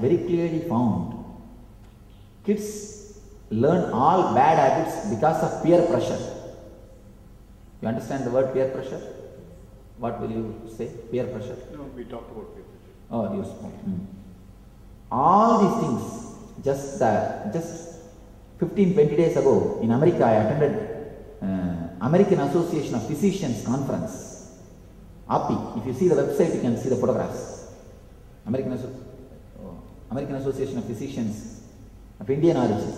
very clearly found kids learn all bad habits because of peer pressure. You understand the word peer pressure? What will you say? Peer pressure? No, we talked about peer pressure. Oh, you spoke. All these things, just 15-20 days ago in America, I attended American Association of Physicians conference. API. If you see the website, you can see the photographs. American Association of Physicians of Indian origin.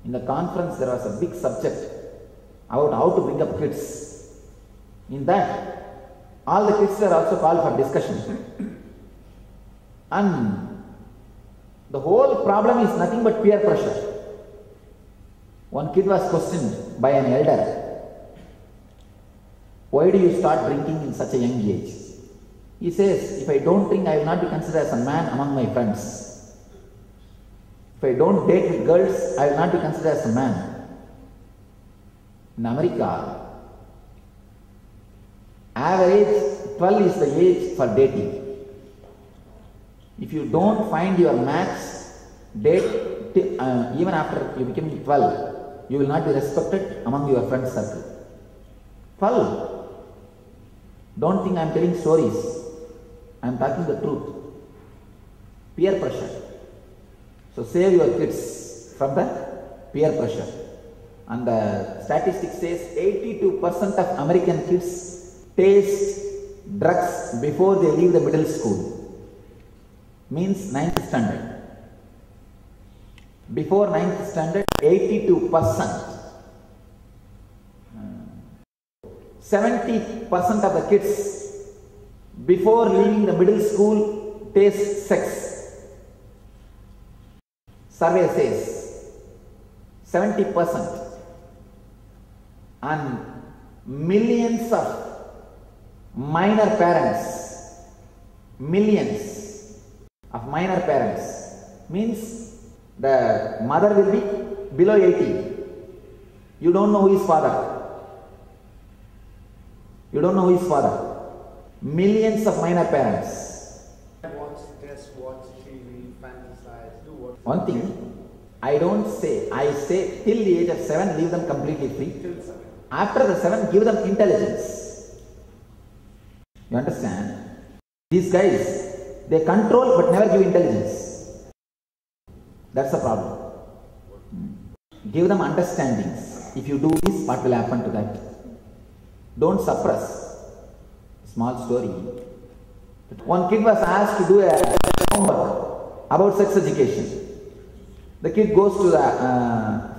In the conference, there was a big subject about how to bring up kids. In that, all the kids were also called for discussion. And the whole problem is nothing but peer pressure. One kid was questioned by an elder, why do you start drinking in such a young age? He says, if I don't drink, I will not be considered as a man among my friends. If I don't date with girls, I will not be considered as a man. In America, average 12 is the age for dating. If you don't find your match, date even after you become 12, you will not be respected among your friend circle. 12. Don't think I am telling stories. I am talking the truth. Peer pressure. So save your kids from the peer pressure. And the statistics says 82% of American kids taste drugs before they leave the middle school. Means 9th standard. Before 9th standard, 82%. 70% of the kids before leaving the middle school taste sex. Survey says 70%. And millions of minor parents, millions of minor parents, means the mother will be below 80. You don't know who is father. You don't know who is father. Millions of minor parents. Watch, test, watch, TV, fantasize, do what. One thing, I don't say, I say till the age of 7, leave them completely free. Till 7. After the 7, give them intelligence. You understand? These guys, they control but never give intelligence. That's the problem. Give them understandings. If you do this, what will happen to that? Don't suppress. Small story. One kid was asked to do a homework about sex education. The kid goes to the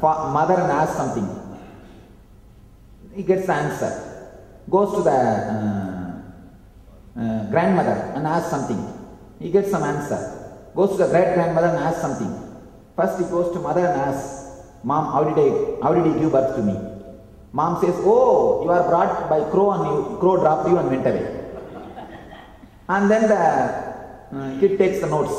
mother and asks something. He gets the answer. Goes to the grandmother and asks something. He gets some answer. Goes to the great-grandmother and asks something. First he goes to mother and asks, Mom, how did he give birth to me? Mom says, oh, you are brought by crow and crow dropped you and went away. And then the kid takes the notes.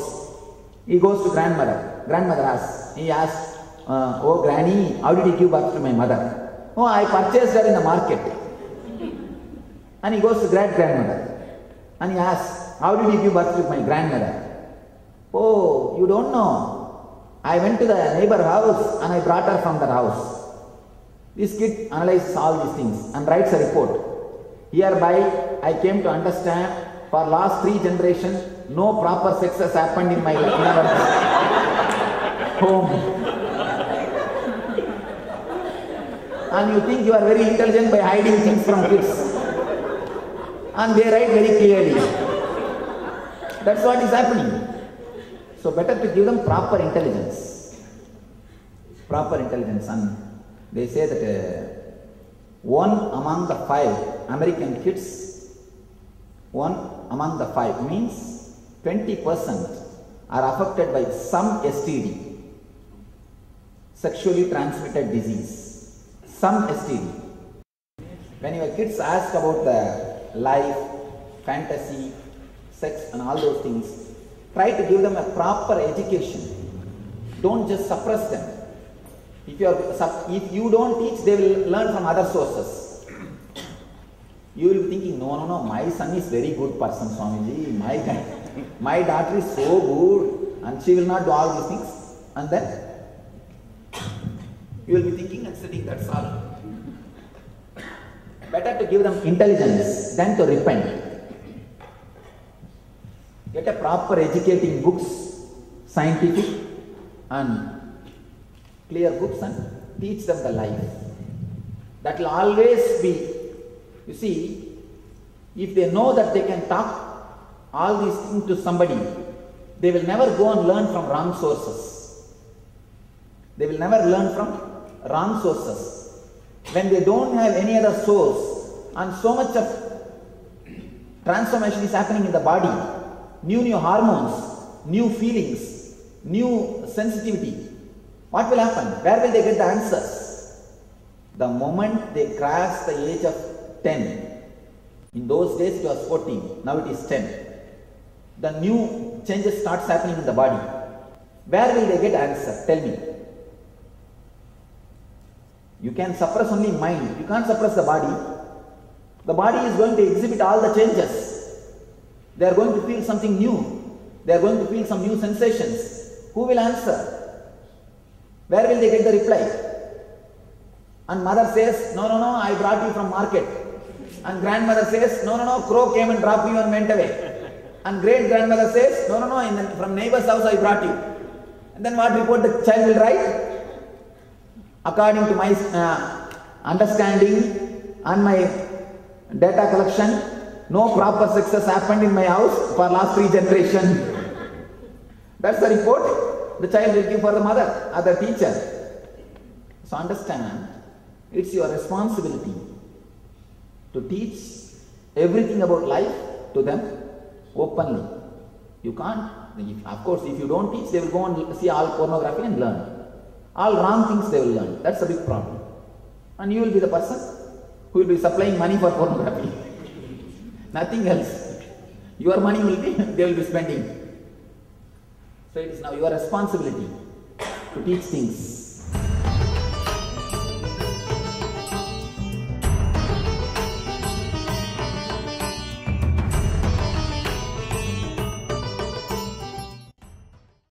He goes to grandmother. Grandmother asks, he asks, oh granny, how did he give birth to my mother? Oh, I purchased her in the market. And he goes to great-grandmother. And he asks, how did he give birth to my grandmother? Oh, you don't know. I went to the neighbor house and I brought her from that house. This kid analyzes all these things and writes a report. Hereby, I came to understand for last 3 generations, no proper sex has happened in my home. And you think you are very intelligent by hiding things from kids. And they write very clearly. That's what is happening. So better to give them proper intelligence. Proper intelligence. And they say that 1 among the 5 American kids, 1 among the 5 means 20% are affected by some STD, sexually transmitted disease, some STD. When your kids ask about the life, fantasy, sex and all those things, try to give them a proper education. Don't just suppress them. If you don't teach, they will learn from other sources. You will be thinking, no, my son is very good person, Swamiji. My daughter is so good. and she will not do all these things, and then you will be thinking and sitting, that's all. Better to give them intelligence than to repent. Get a proper educating books, scientific and clear books, and teach them the life. That will always be, you see, if they know that they can talk all these things to somebody, they will never go and learn from wrong sources. They will never learn from wrong sources. When they don't have any other source, and so much of transformation is happening in the body, new hormones, new feelings, new sensitivity, what will happen? Where will they get the answers? The moment they cross the age of 10, in those days it was 14, now it is 10, the new changes starts happening in the body. Where will they get answer? Tell me. You can suppress only mind, you can't suppress the body. The body is going to exhibit all the changes. They are going to feel something new. They are going to feel some new sensations. Who will answer? Where will they get the reply? And mother says, no, I brought you from market. And grandmother says, no, crow came and dropped you and went away. And great grandmother says, no, from neighbor's house I brought you. And then what report the child will write? According to my understanding and my data collection, no proper success happened in my house for last 3 generations. That's the report the child will give for the mother or the teacher. So understand, it's your responsibility to teach everything about life to them openly. You can't, of course, if you don't teach, they will go and see all pornography and learn. All wrong things they will learn. That's a big problem. And you will be the person who will be supplying money for pornography. Nothing else. Your money will be, they will be spending. So it is now your responsibility to teach things.